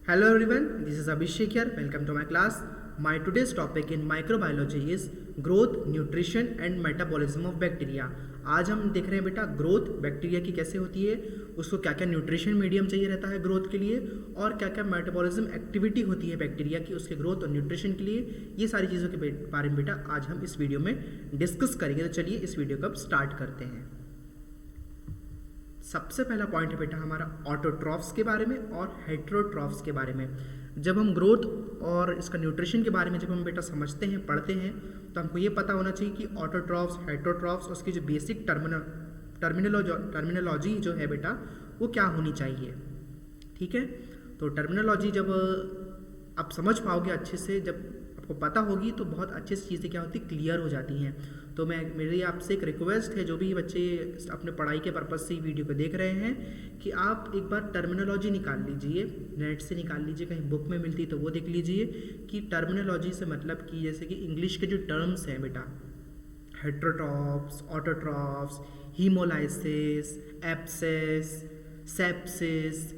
Hello everyone, this is Abhishek here. Welcome to my class. My today's topic in microbiology is growth, nutrition and metabolism of bacteria. आज हम देख रहे हैं बेटा growth bacteria की कैसे होती है, उसको क्या क्या न्यूट्रिशन मीडियम चाहिए रहता है ग्रोथ के लिए, और क्या क्या मेटाबॉलिज्म एक्टिविटी होती है बैक्टीरिया की उसके ग्रोथ और न्यूट्रिशन के लिए। ये सारी चीज़ों के बारे में बेटा आज हम इस वीडियो में डिस्कस करेंगे। तो चलिए इस वीडियो को अब स्टार्ट करते हैं। सबसे पहला पॉइंट है बेटा हमारा ऑटोट्रॉफ्स के बारे में और हेटेरोट्रॉफ्स के बारे में। जब हम ग्रोथ और इसका न्यूट्रिशन के बारे में जब हम बेटा समझते हैं, पढ़ते हैं, तो हमको ये पता होना चाहिए कि ऑटोट्रॉफ्स, हेटेरोट्रॉफ्स, उसकी जो बेसिक टर्मिनोलॉजी जो है बेटा वो क्या होनी चाहिए। ठीक है, तो टर्मिनोलॉजी जब आप समझ पाओगे अच्छे से, जब आपको पता होगी तो बहुत अच्छे से चीज़ें क्या होती क्लियर हो जाती हैं। तो मेरी आपसे एक रिक्वेस्ट है, जो भी बच्चे अपने पढ़ाई के पर्पज़ से वीडियो को देख रहे हैं, कि आप एक बार टर्मिनोलॉजी निकाल लीजिए, नेट से निकाल लीजिए, कहीं बुक में मिलती तो वो देख लीजिए कि टर्मिनोलॉजी से मतलब कि जैसे कि इंग्लिश के जो टर्म्स हैं बेटा, heterotrophs, autotrophs, haemolysis, abscess, sepsis,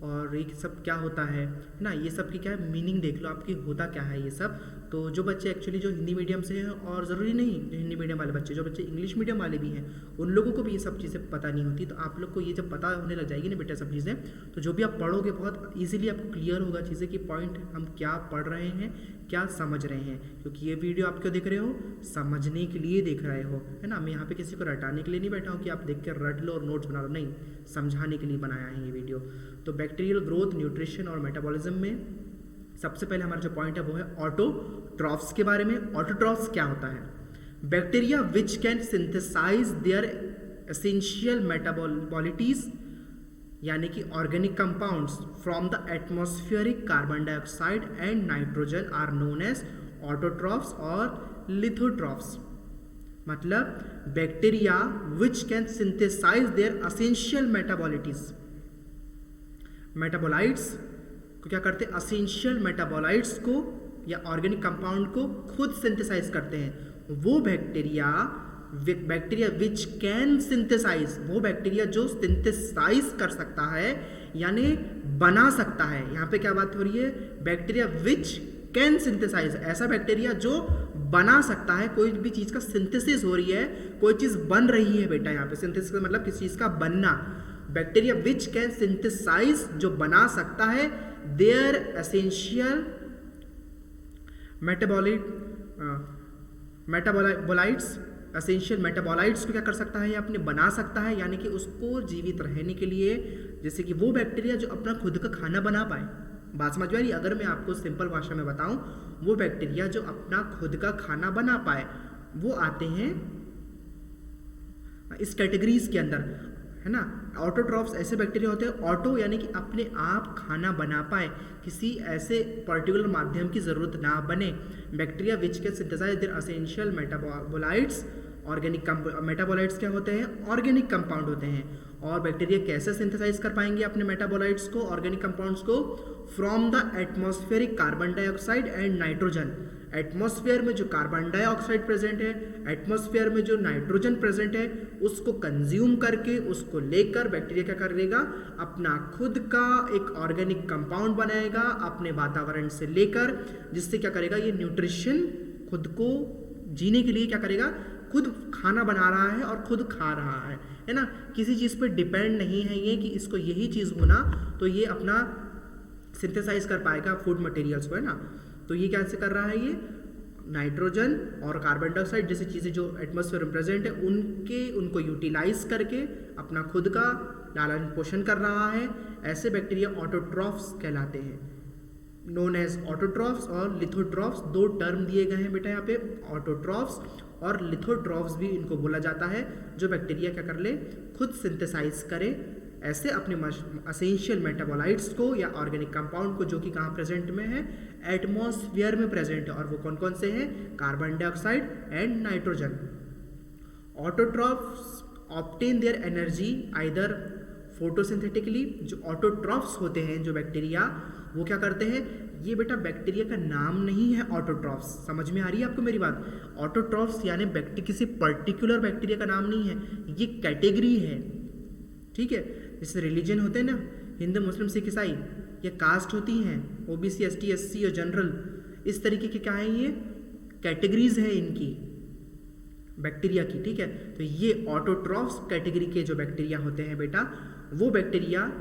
और ये सब क्या होता है ना, ये सब की क्या है मीनिंग देख लो आपकी होता क्या है ये सब। तो जो बच्चे एक्चुअली जो हिंदी मीडियम से हैं, और ज़रूरी नहीं जो हिंदी मीडियम वाले बच्चे, जो बच्चे इंग्लिश मीडियम वाले भी हैं, उन लोगों को भी ये सब चीज़ें पता नहीं होती। तो आप लोग को ये जब पता होने लग जाएगी ना बेटा सब चीज़ें, तो जो भी आप पढ़ोगे बहुत ईजिली आपको क्लियर होगा चीज़ें कि पॉइंट हम क्या पढ़ रहे हैं, क्या समझ रहे हैं। क्योंकि ये वीडियो आप क्यों देख रहे हो, समझने के लिए देख रहे हो, है ना। मैं यहाँ पे किसी को रटाने के लिए नहीं बैठा हूँ कि आप देख कर रट लो और नोट्स बना लो, नहीं, समझाने के लिए बनाया है ये वीडियो। तो बैक्टीरियल ग्रोथ, न्यूट्रिशन और मेटाबॉलिज्म में सबसे पहले हमारा जो पॉइंट है वो है ऑटोट्रॉफ्स के बारे में। ऑटोट्रॉफ्स क्या होता है? Bacteria which can synthesise their essential metabolites, यानी कि organic compounds from the atmospheric carbon dioxide and nitrogen are known as autotrophs और लिथोट्रॉफ्स। मतलब bacteria which can synthesise their essential metabolites को क्या करते हैं, एसेंशियल मेटाबोलाइट्स को या ऑर्गेनिक कंपाउंड को खुद सिंथेसाइज करते हैं। वो बैक्टीरिया विच कैन सिंथेसाइज, वो बैक्टीरिया जो सिंथेसाइज कर सकता है यानी बना सकता है। यहाँ पे क्या बात हो रही है, बैक्टीरिया विच कैन सिंथेसाइज, ऐसा बैक्टीरिया जो बना सकता है, कोई भी चीज़ का सिंथेसिस हो रही है, कोई चीज़ बन रही है बेटा। यहाँ पे सिंथेसिस का मतलब किसी चीज़ का बनना। बैक्टीरिया विच कैन सिंथेसाइज, जो बना सकता है, their essential metabolites, essential metabolites को क्या कर सकता है, या अपने बना सकता है, यानी कि उसको जीवित रहने के लिए, जैसे कि वो बैक्टीरिया जो अपना खुद का खाना बना पाए। बात समझ में आ रही? अगर मैं आपको सिंपल भाषा में बताऊं, वो बैक्टीरिया जो अपना खुद का खाना बना पाए, वो आते हैं इस कैटेगरीज के अंदर, है ना। ऑटोट्रॉफ्स ऐसे बैक्टीरिया होते हैं, ऑटो यानी कि अपने आप खाना बना पाए, किसी ऐसे पर्टिकुलर माध्यम की जरूरत ना बने। Bacteria which can synthesise their essential metabolites, organic metabolites क्या होते हैं, ऑर्गेनिक कंपाउंड होते हैं। और बैक्टीरिया कैसे सिंथेसाइज कर पाएंगे अपने मेटाबोलाइट्स को, ऑर्गेनिक कंपाउंड्स को, from the atmospheric carbon dioxide and nitrogen. Atmosphere में जो कार्बन डाइऑक्साइड प्रेजेंट है, एटमॉस्फेयर में जो नाइट्रोजन प्रेजेंट है, उसको कंज्यूम करके, उसको लेकर बैक्टीरिया क्या करेगा, अपना खुद का एक ऑर्गेनिक कंपाउंड बनाएगा अपने वातावरण से लेकर, जिससे क्या करेगा, ये न्यूट्रिशन खुद को जीने के लिए क्या करेगा, खुद खाना बना रहा है और खुद खा रहा है ना। किसी चीज़ पर डिपेंड नहीं है ये कि इसको यही चीज़ होना तो ये अपना सिंथेसाइज कर पाएगा फूड मटेरियल्स को, है ना। तो ये कैसे कर रहा है, ये नाइट्रोजन और कार्बन डाइऑक्साइड जैसी चीज़ें जो एटमॉस्फेयर में प्रेजेंट है उनको यूटिलाइज करके अपना खुद का लालन पोषण कर रहा है। ऐसे बैक्टीरिया ऑटोट्रॉफ्स कहलाते हैं, नोन एज ऑटोट्रॉफ्स और लिथोट्रॉफ्स। दो टर्म दिए गए हैं बेटा यहाँ पे, ऑटोट्रॉफ्स और लिथोट्रॉफ्स भी इनको बोला जाता है, जो बैक्टीरिया क्या कर ले, खुद सिंथेसाइज करे ऐसे अपने एसेंशियल मेटाबोलाइट्स को या ऑर्गेनिक कंपाउंड को, जो कि कहाँ प्रेजेंट में है, एटमॉस्फेयर में प्रेजेंट है। और वो कौन कौन से हैं, carbon dioxide and nitrogen. Autotrophs obtain their energy either photosynthetically. जो ऑटोट्रॉफ्स होते हैं जो बैक्टीरिया, वो क्या करते हैं, ये बेटा बैक्टीरिया का नाम नहीं है ऑटोट्रॉफ्स, समझ में आ रही है आपको मेरी बात। ऑटोट्रॉफ्स यानी किसी पर्टिकुलर बैक्टीरिया का नाम नहीं है, ये कैटेगरी है, ठीक है। जैसे रिलीजन होते हैं ना, हिंदू, मुस्लिम, सिख, ईसाई, ये कास्ट होती हैं, ओबीसी, एसटी, एससी और जनरल, इस तरीके के क्या है, ये कैटेगरीज है इनकी बैक्टीरिया की, ठीक है। तो ये ऑटोट्रॉफ्स कैटेगरी के जो बैक्टीरिया होते हैं बेटा, वो बैक्टीरिया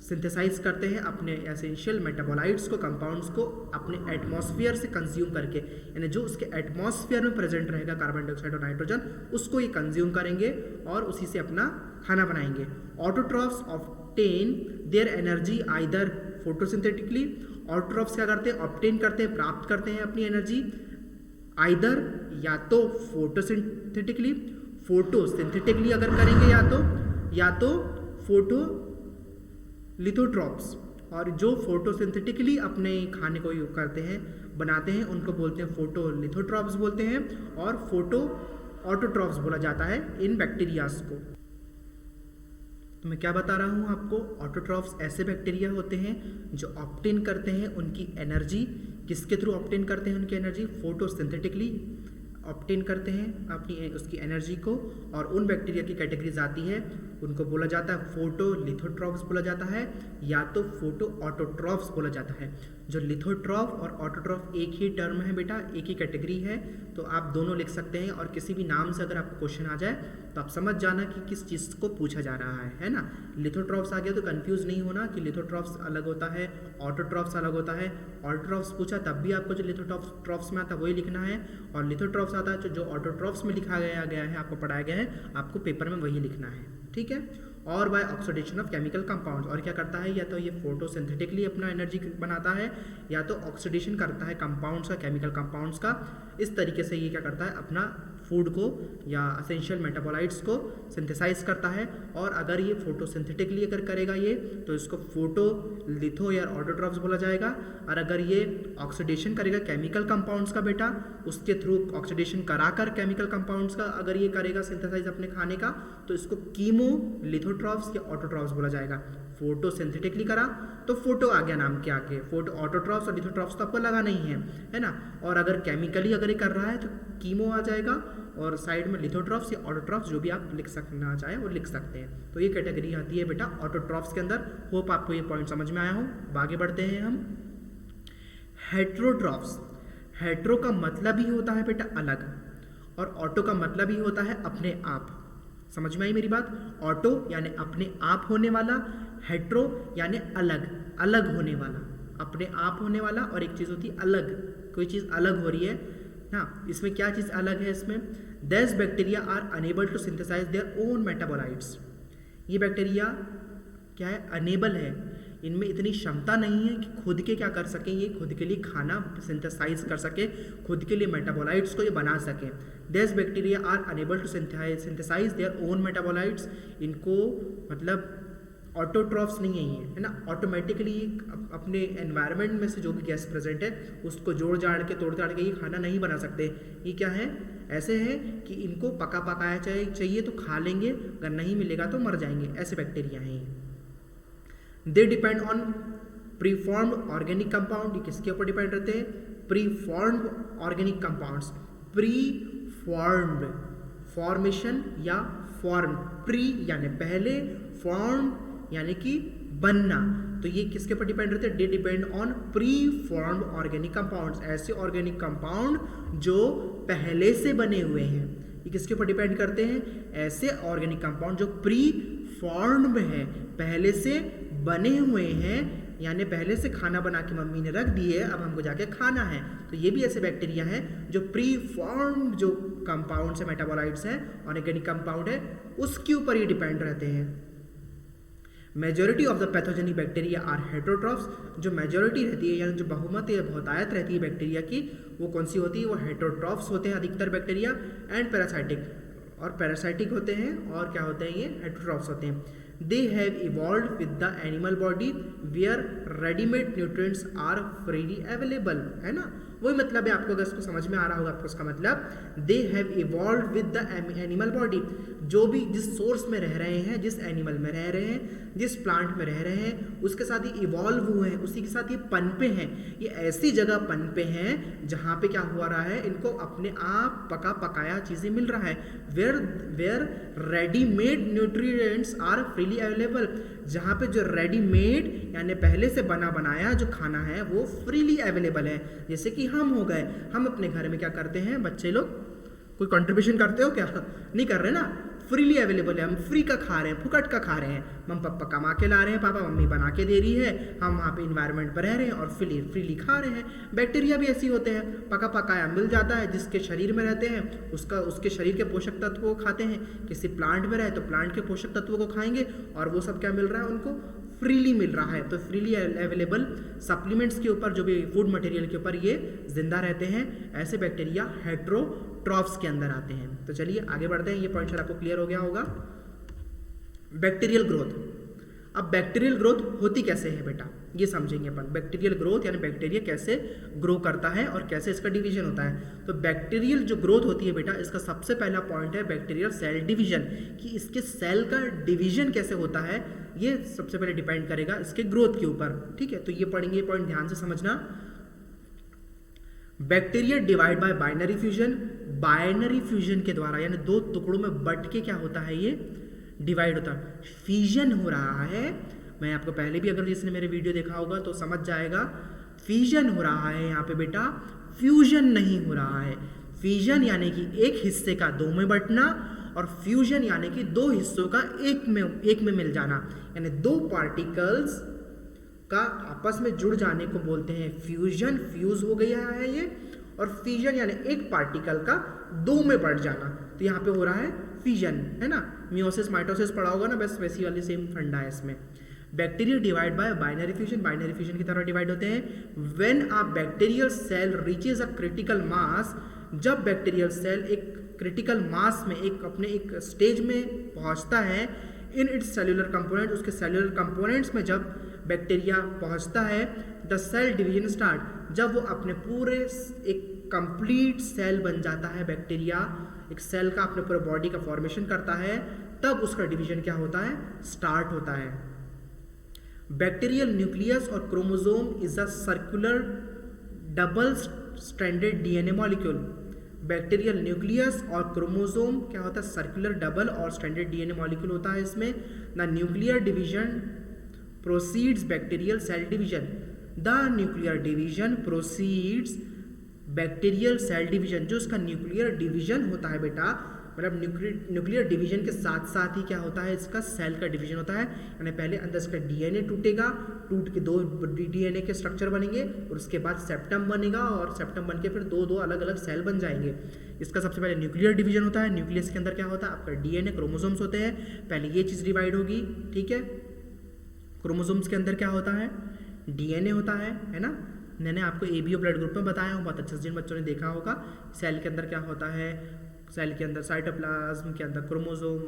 सिंथेसाइज करते हैं अपने एसेंशियल मेटाबोलाइट्स को, कंपाउंड्स को अपने एटमॉस्फेयर से कंज्यूम करके, यानी जो उसके एटमॉस्फेयर में प्रेजेंट रहेगा कार्बन डाइऑक्साइड और नाइट्रोजन, उसको ये कंज्यूम करेंगे और उसी से अपना खाना बनाएंगे। Autotrophs obtain their energy either photosynthetically, autotrophs क्या करते हैं, ऑब्टेन करते हैं, प्राप्त करते हैं अपनी एनर्जी आइदर या तो फोटोसिंथेटिकली, फोटोसिंथेटिकली अगर करेंगे या तो फोटो लिथोट्रॉप्स, और जो फोटोसिंथेटिकली अपने खाने को यूज करते हैं, बनाते हैं, उनको बोलते हैं फोटोलिथोट्रॉप्स बोलते हैं, और फोटो ऑटोट्रॉप्स बोला जाता है इन बैक्टीरियाज को। तो मैं क्या बता रहा हूँ आपको, ऑटोट्रॉफ्स ऐसे बैक्टीरिया होते हैं जो ऑब्टेन करते हैं उनकी एनर्जी, किसके थ्रू ऑब्टेन करते हैं उनकी एनर्जी, फोटोसिंथेटिकली ऑब्टेन करते हैं अपनी उसकी एनर्जी को, और उन बैक्टीरिया की कैटेगरीज आती है, उनको बोला जाता है फोटोलिथोट्रॉफ्स बोला जाता है या तो फोटो ऑटोट्रॉफ्स बोला जाता है। जो लिथोट्रॉफ और ऑटोट्रॉफ एक ही टर्म है बेटा, एक ही कैटेगरी है, तो आप दोनों लिख सकते हैं, और किसी भी नाम से अगर आपको क्वेश्चन आ जाए तो आप समझ जाना कि किस चीज़ को पूछा जा रहा है ना। लिथोट्रॉफ्स आ गया तो कंफ्यूज नहीं होना कि लिथोट्रॉफ्स अलग होता है, ऑटोट्रॉफ्स अलग होता है। ऑटोट्रॉफ्स पूछा तब भी आपको जो लिथोट्रॉफ्स में आता है वही लिखना है, और लिथोट्रॉफ्स आता है जो ऑटोट्रॉफ्स में लिखा गया है, आपको पढ़ाया गया है, आपको पेपर में वही लिखना है, ठीक है। और by oxidation of chemical compounds, और क्या करता है, या तो ये फोटोसिंथेटिकली अपना एनर्जी बनाता है, या तो ऑक्सीडेशन करता है कंपाउंड्स का, केमिकल कंपाउंड्स का। इस तरीके से ये क्या करता है, अपना फूड को या एसेंशियल मेटाबोलाइट्स को सिंथेसाइज करता है। और अगर ये फोटोसिंथेटिकली अगर करेगा ये, तो इसको फोटो लिथो या ऑटोट्रॉफ्स बोला जाएगा। और अगर ये ऑक्सीडेशन करेगा केमिकल कंपाउंड्स का बेटा, उसके थ्रू ऑक्सीडेशन कराकर केमिकल कंपाउंड्स का अगर ये करेगा सिंथेसाइज अपने खाने का, तो इसको कीमो लिथोट्रॉफ्स या ऑटोट्रॉफ्स बोला जाएगा। फोटोसिंथेटिकली करा तो फोटो आ गया नाम के आगे, फोटो ऑटोट्रॉफ्स और लिथोट्रॉफ्स तो आपको लगा नहीं है ना। और अगर केमिकली अगर ये कर रहा है तो कीमो आ जाएगा, और साइड में लिथोट्रॉफ्स या ऑटोट्रॉफ्स जो भी आप लिख सकना चाहें वो लिख सकते हैं। तो ये कैटेगरी आती है बेटा ऑटोट्रॉफ्स के अंदर। होप आपको ये पॉइंट समझ में आया हो। आगे बढ़ते हैं हम। हेट्रोट्रॉफ्स, हेट्रो का मतलब ही होता है बेटा अलग, और ऑटो का मतलब ही होता है अपने आप। समझ में आई मेरी बात? ऑटो यानी अपने आप होने वाला, हेट्रो यानी अलग, अलग होने वाला, अपने आप होने वाला, और एक चीज़ होती है अलग, कोई चीज़ अलग हो रही है ना। इसमें क्या चीज़ अलग है इसमें? This bacteria are unable to synthesise their own metabolites. ये बैक्टीरिया क्या है? अनेबल है, इनमें इतनी क्षमता नहीं है कि खुद के क्या कर सकें, ये खुद के लिए खाना सिंथेसाइज कर सके, खुद के लिए मेटाबोलाइट्स को ये बना सकें। This bacteria are unable to synthesise their own metabolites. इनको मतलब ऑटोट्रॉफ्स नहीं है ये, है ना। ऑटोमेटिकली अपने एनवायरनमेंट में से जो भी गैस प्रेजेंट है उसको जोड़ जाड़ के तोड़ ताड़ के ये खाना नहीं बना सकते। ये क्या है? ऐसे है कि इनको पका पकाया चाहिए तो खा लेंगे, अगर नहीं मिलेगा तो मर जाएंगे, ऐसे बैक्टीरिया हैं ये। They depend on preformed organic compound. ये किसके ऊपर डिपेंड रहते हैं? Preformed organic compounds. Preformed, formation या फॉर्म, प्री यानी पहले, फॉर्म यानी कि बनना। तो ये किसके ऊपर डिपेंड रहते हैं? दे depend on pre formed organic compounds. ऐसे ऑर्गेनिक कंपाउंड जो पहले से बने हुए हैं, ये किसके ऊपर डिपेंड करते हैं? ऐसे ऑर्गेनिक कंपाउंड जो प्री फॉर्म्ड है, पहले से बने हुए हैं, यानी पहले से खाना बना के मम्मी ने रख दिए, अब हमको जाके खाना है। तो ये भी ऐसे बैक्टीरिया हैं जो प्री फॉर्म्ड जो कंपाउंड है, मेटाबोलाइट्स हैं, ऑर्गेनिक कंपाउंड है, उसके ऊपर ये डिपेंड रहते हैं। Majority of the pathogenic bacteria are heterotrophs. जो मेजॉरिटी रहती है यानी जो बहुमत या बहुतायत रहती है बैक्टीरिया की, वो कौन सी होती है? वो हेट्रोट्रॉफ्स होते हैं अधिकतर बैक्टीरिया। एंड पैरासाइटिक, और पैरासाइटिक होते हैं, और क्या होते हैं? ये हेट्रोट्रॉफ्स होते हैं। They have evolved with the animal body where ready-made nutrients are freely available, है ना। वही मतलब है, आपको अगर इसको समझ में आ रहा होगा आपको इसका मतलब, they have evolved with the animal body। जो भी जिस सोर्स में रह रहे हैं, जिस एनिमल में रह रहे हैं, जिस प्लांट में रह रहे हैं, उसके साथ ही इवॉल्व हुए हैं, उसी के साथ ये पनपे हैं। ये ऐसी जगह पनपे हैं जहाँ पे क्या हुआ रहा है? इनको अपने आप पका पकाया चीज़ें मिल रहा है। Where readymade nutrients are freely freely available, जहाँ पे जो रेडीमेड यानी पहले से बना बनाया जो खाना है वो फ्रीली अवेलेबल है। जैसे कि हम हो गए, हम अपने घर में क्या करते हैं, बच्चे लोग कोई कंट्रीब्यूशन करते हो क्या? नहीं कर रहे ना, फ्रीली अवेलेबल है, हम फ्री का खा रहे हैं, फुकट का खा रहे हैं, मम्मी पापा कमा के ला रहे हैं, पापा मम्मी बना के दे रही है, हम वहाँ पे इन्वायरमेंट पर रह रहे हैं और फ्रीली खा रहे हैं। बैक्टीरिया भी ऐसे होते हैं, पका पकाया मिल जाता है, जिसके शरीर में रहते हैं उसके शरीर के पोषक तत्व को खाते हैं। किसी प्लांट में रहे तो प्लांट के पोषक तत्वों को खाएंगे और वो सब क्या मिल रहा है उनको, फ्रीली मिल रहा है। तो फ्रीली अवेलेबल सप्लीमेंट्स के ऊपर, जो भी फूड मटेरियल के ऊपर ये जिंदा रहते हैं, ऐसे बैक्टीरिया हेट्रोट्रॉफ्स के अंदर आते हैं। तो चलिए आगे बढ़ते हैं, ये पॉइंट आपको क्लियर हो गया होगा। बैक्टीरियल ग्रोथ, अब बैक्टीरियल ग्रोथ होती कैसे है बेटा, ये समझेंगे अपन। बैक्टीरियल ग्रोथ यानी बैक्टीरिया कैसे ग्रो करता है और कैसे इसका डिवीजन होता है। तो बैक्टीरियल जो ग्रोथ होती है बेटा, इसका सबसे पहला पॉइंट है बैक्टीरियल सेल डिवीजन, कि इसके सेल का डिवीजन कैसे होता है, ये सबसे पहले डिपेंड करेगा इसके ग्रोथ के ऊपर। ठीक है, तो ये पढ़ेंगे, ये पॉइंट ध्यान से समझना। Bacteria divide by binary fusion, binary fusion के द्वारा यानी दो टुकड़ों में बट के क्या होता है, ये डिवाइड होता है, फ्यूजन हो रहा है। मैं आपको पहले भी, अगर जिसने मेरे वीडियो देखा होगा तो समझ जाएगा, फ्यूजन हो रहा है यहाँ पे बेटा, फ्यूजन नहीं हो रहा है। फ्यूजन यानी कि एक हिस्से का दो में बंटना, और फ्यूजन यानी कि दो हिस्सों का एक में मिल जाना, यानी दो पार्टिकल्स का आपस में जुड़ जाने को बोलते हैं फ्यूजन। फ्यूज हो गया है ये, और फ्यूजन यानी एक पार्टिकल का दो में बढ़ जाना, तो यहाँ पे हो रहा है फ्यूजन, है ना। मियोसिस माइटोसिस पढ़ा होगा ना, बस वैसी वाली सेम फंडा है इसमें। Bacteria divide by binary fusion, binary fusion की तरह डिवाइड होते हैं। When a bacterial cell reaches a critical mass, जब बैक्टीरियल सेल एक क्रिटिकल मास में, एक स्टेज में पहुंचता है, इन इट्स सेल्यूलर कंपोनेंट, उसके सेल्यूलर कंपोनेंट्स में जब बैक्टीरिया पहुंचता है, द सेल डिवीजन स्टार्ट, जब वो अपने पूरे एक कंप्लीट सेल बन जाता है, बैक्टीरिया एक सेल का अपने पूरे बॉडी का फॉर्मेशन करता है, तब उसका डिवीजन क्या होता है, स्टार्ट होता है। बैक्टीरियल न्यूक्लियस और chromosome is a circular double stranded DNA molecule. Bacterial nucleus और क्रोमोसोम क्या होता है, सर्कुलर डबल और स्ट्रैंडेड डीएनए मॉलिक्यूल होता है इसमें। The nuclear division proceeds bacterial cell division, the nuclear division proceeds bacterial cell division. जो इसका न्यूक्लियर डिवीजन होता है बेटा, मतलब न्यूक्लियर डिवीजन के साथ साथ ही क्या होता है, इसका सेल का डिवीजन होता है। यानी पहले अंदर इसका डीएनए टूटेगा, टूट के दो डीएनए के स्ट्रक्चर बनेंगे, और उसके बाद सेप्टम बनेगा, और सेप्टम बन के फिर दो अलग अलग सेल बन जाएंगे। इसका सबसे पहले न्यूक्लियर डिवीजन होता है। न्यूक्लियस के अंदर क्या होता है, आपका डीएनए क्रोमोसोम्स होते हैं, पहले ये चीज़ डिवाइड होगी। ठीक है, क्रोमोसोम्स के अंदर क्या होता है, डीएनए होता है ना। मैंने आपको एबीओ ब्लड ग्रुप में बताया हूँ बहुत अच्छे से, जिन बच्चों ने देखा होगा। सेल के अंदर क्या होता है, सेल के अंदर साइटोप्लाज्म के अंदर क्रोमोसोम,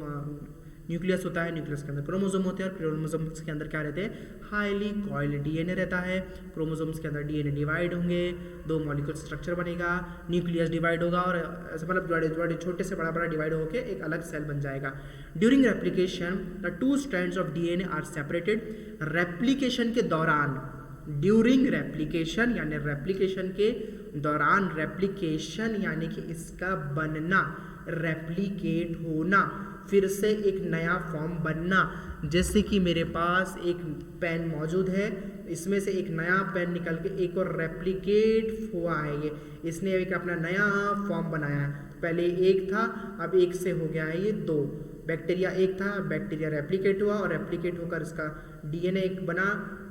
न्यूक्लियस होता है, न्यूक्लियस के अंदर क्रोमोसोम होते हैं, और क्रोमोसोम्स के अंदर क्या रहते हैं, हाईली कॉइल्ड डीएनए रहता है। क्रोमोसोम्स के अंदर डीएनए डिवाइड होंगे, दो मॉलिक्यूल स्ट्रक्चर बनेगा, न्यूक्लियस डिवाइड होगा, और ऐसे मतलब बड़े छोटे से बड़ा डिवाइड होकर एक अलग सेल बन जाएगा। During replication the two strands of DNA are separated. Replication के दौरान, ड्यूरिंग रेप्लिकेशन यानी रेप्लिकेशन के दौरान, रेप्लिकेशन यानी कि इसका बनना, रेप्लिकेट होना, फिर से एक नया फॉर्म बनना। जैसे कि मेरे पास एक पेन मौजूद है, इसमें से एक नया पेन निकल के एक और रेप्लिकेट हुआ है, ये इसने एक अपना नया फॉर्म बनाया है। पहले एक था, अब एक से हो गया है ये दो। बैक्टीरिया एक था, बैक्टीरिया रेप्लिकेट हुआ, और रेप्लिकेट होकर इसका डीएनए एक बना,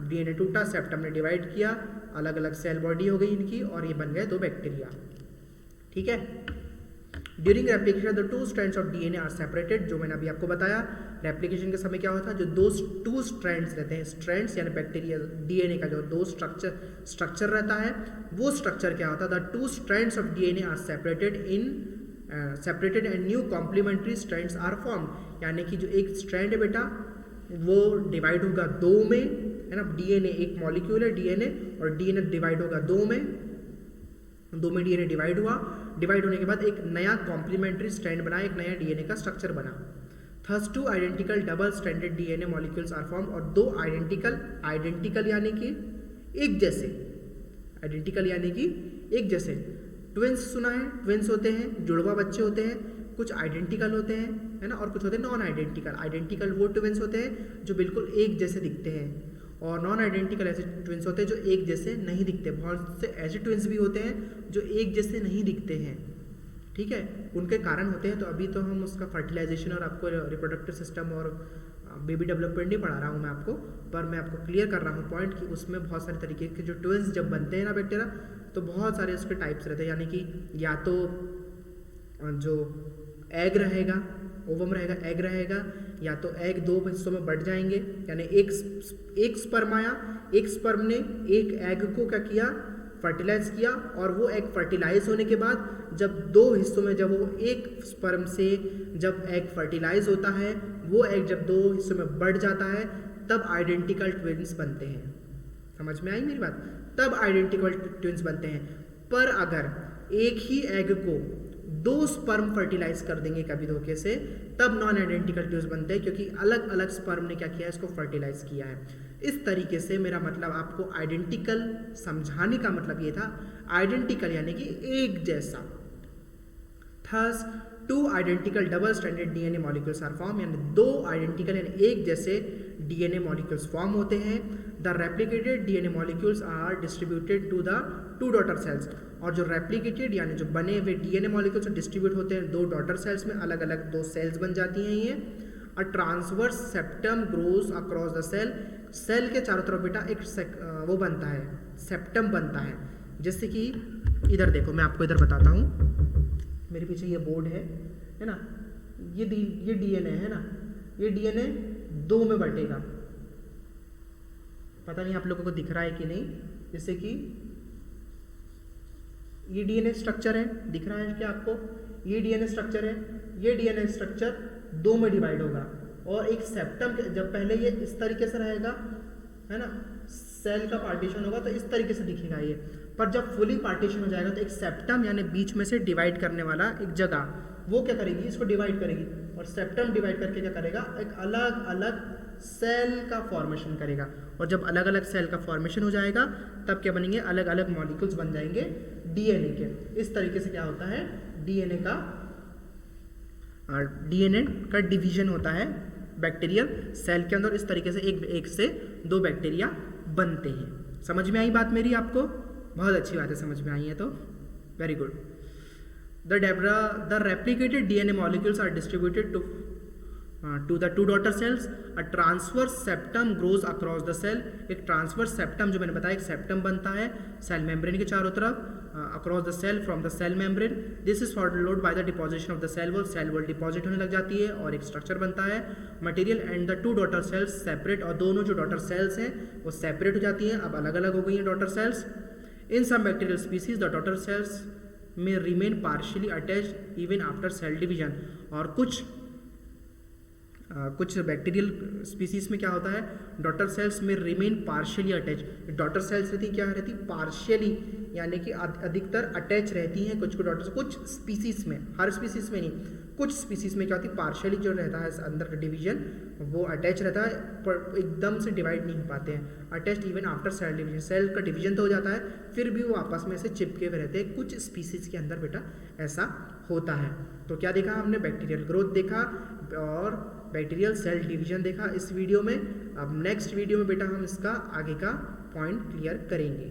डीएनए टूटा, सेप्टम ने डिवाइड किया, अलग अलग सेल बॉडी हो गई इनकी, और ये बन गए दो बैक्टीरिया। ठीक है, during replication the two strands of DNA are separated. जो मैंने अभी आपको बताया, रेप्लिकेशन के समय क्या होता है, जो टू स्ट्रैंड्स रहते हैं, स्ट्रैंड्स यानी बैक्टीरिया डीएनए का जो दो स्ट्रक्चर रहता है, वो स्ट्रक्चर क्या होता है, the two strands of DNA are separated and new complementary strands are formed. यानी कि जो एक स्ट्रैंड है बेटा, वो डिवाइड होगा दो में, है ना। डीएनए एक मॉलिक्यूल है डीएनए, और डीएनए डिवाइड होगा दो में डीएनए डिवाइड हुआ, डिवाइड होने के बाद एक नया कॉम्प्लीमेंट्री स्ट्रैंड बना, एक नया डीएनए का स्ट्रक्चर बना। Thus two identical double stranded DNA molecules are formed. और दो आइडेंटिकल यानी कि एक जैसे, आइडेंटिकल यानी कि एक जैसे। ट्विंस सुना है, ट्विंस होते हैं, जुड़वा बच्चे होते हैं, कुछ आइडेंटिकल होते हैं, है ना, और कुछ होते हैं नॉन आइडेंटिकल। आइडेंटिकल वो ट्विंस होते हैं जो बिल्कुल एक जैसे दिखते हैं, और नॉन आइडेंटिकल ऐसे ट्विंस होते हैं जो एक जैसे नहीं दिखते। बहुत से ऐसे ट्विंस भी होते हैं जो एक जैसे नहीं दिखते हैं, ठीक है, उनके कारण होते हैं। तो अभी तो हम उसका फर्टिलाइजेशन और आपको रिप्रोडक्टिव सिस्टम और बेबी डेवलपमेंट नहीं पढ़ा रहा हूँ मैं आपको, पर मैं आपको क्लियर कर रहा हूँ पॉइंट कि उसमें बहुत सारे तरीके के जो ट्विंस जब बनते हैं ना बैक्टीरिया, तो बहुत सारे उसके टाइप्स रहते हैं। यानी कि या तो जो एग रहेगा, ओवम रहेगा, एग रहेगा, या तो एग दो हिस्सों में बढ़ जाएंगे, यानी एक स्पर्म आया, एक स्पर्म ने एक एग को क्या किया, फर्टिलाइज किया, और वो एग फर्टिलाइज होने के बाद जब दो हिस्सों में, जब वो एक स्पर्म से जब एग फर्टिलाइज होता है, वो एग जब दो हिस्सों में बढ़ जाता है, तब आइडेंटिकल ट्विंस बनते हैं। समझ में आई मेरी बात? तब आइडेंटिकल ट्विंस बनते हैं। पर अगर एक ही एग को दो स्पर्म फर्टिलाइज कर देंगे कभी धोखे से, तब नॉन आइडेंटिकल ट्विंस बनते हैं, क्योंकि अलग अलग स्पर्म ने क्या किया है, इसको फर्टिलाइज किया है। इस तरीके से मेरा मतलब आपको आइडेंटिकल समझाने का मतलब ये था, आइडेंटिकल यानी कि एक जैसा। Thus two identical double stranded DNA molecules are form, यानी दो आइडेंटिकल यानी एक जैसे डीएनए मॉलिक्यूल्स फॉर्म होते हैं। The replicated DNA molecules are distributed to the two daughter cells, और जो रेप्लिकेटेड यानी जो बने हुए डीएनए मॉलिक्यूल्स डिस्ट्रीब्यूट होते हैं दो डॉटर सेल्स में, अलग अलग दो सेल्स बन जाती हैं ये। A transverse septum grows across the cell, cell के चारों तरफ बेटा एक वो बनता है, सेप्टम बनता है। जैसे कि इधर देखो, मैं आपको इधर बताता हूँ, मेरे पीछे ये बोर्ड है ना, ये डीएनए है ना, ये डीएनए दो में बटेगा, पता नहीं आप लोगों को दिख रहा है कि नहीं। जैसे कि ये डीएनए स्ट्रक्चर है, दिख रहा है क्या आपको? ये डीएनए स्ट्रक्चर है, ये डीएनए स्ट्रक्चर दो में डिवाइड होगा, और एक सेप्टम, जब पहले ये इस तरीके से रहेगा, है ना, सेल का पार्टीशन होगा तो इस तरीके से दिखेगा ये, पर जब फुली पार्टीशन हो जाएगा तो एक सेप्टम यानी बीच में से डिवाइड करने वाला एक जगह, वो क्या करेगी, इसको डिवाइड करेगी, और सेप्टम डिवाइड करके क्या करेगा, एक अलग अलग सेल का फॉर्मेशन करेगा। और जब अलग अलग सेल का फॉर्मेशन हो जाएगा तब क्या बनेंगे, अलग अलग मॉलिक्यूल्स बन जाएंगे डीएनए के। इस तरीके से क्या होता है, डीएनए का डिवीजन होता है बैक्टीरियल सेल के अंदर। इस तरीके से एक से दो बैक्टीरिया बनते हैं। समझ में आई बात मेरी आपको? बहुत अच्छी बात है, समझ में आई है तो very good. The replicated DNA molecules are distributed to the two daughter cells. A transverse septum grows across the cell, एक ट्रांसवर्स सेप्टम जो मैंने बताया, एक सेप्टम बनता है सेल मेम्ब्रेन के चारों तरफ, across the cell from the cell membrane. This is followed by the deposition of the cell wall, cell wall deposit होने लग जाती है और एक स्ट्रक्चर बनता है material. And the two daughter cells separate, और दोनों जो डॉटर सेल्स हैं वो सेपरेट हो जाती हैं, अब अलग अलग हो गई हैं daughter cells. In some bacterial species the daughter cells में remain partially attached even after cell division, और कुछ बैक्टीरियल स्पीसीज में क्या होता है, डॉटर सेल्स में remain partially attach. Daughter cells रहती क्या रहती, पार्शियली, यानी कि अधिकतर अटैच रहती हैं कुछ डॉटर, कुछ स्पीसीज में, हर स्पीसीज में नहीं, कुछ स्पीसीज में क्या होती है, पार्शियली जो रहता है अंदर का डिवीजन वो अटैच रहता है, पर एकदम से डिवाइड नहीं हो पाते हैं। Attached even after cell division, cell का डिवीजन तो हो जाता है फिर भी वो आपस में से चिपके हुए रहते हैं, कुछ स्पीसीज के अंदर बेटा ऐसा होता है। तो क्या देखा हमने, बैक्टीरियल ग्रोथ देखा और बैक्टीरियल सेल डिवीजन देखा इस वीडियो में। अब नेक्स्ट वीडियो में बेटा हम इसका आगे का पॉइंट क्लियर करेंगे।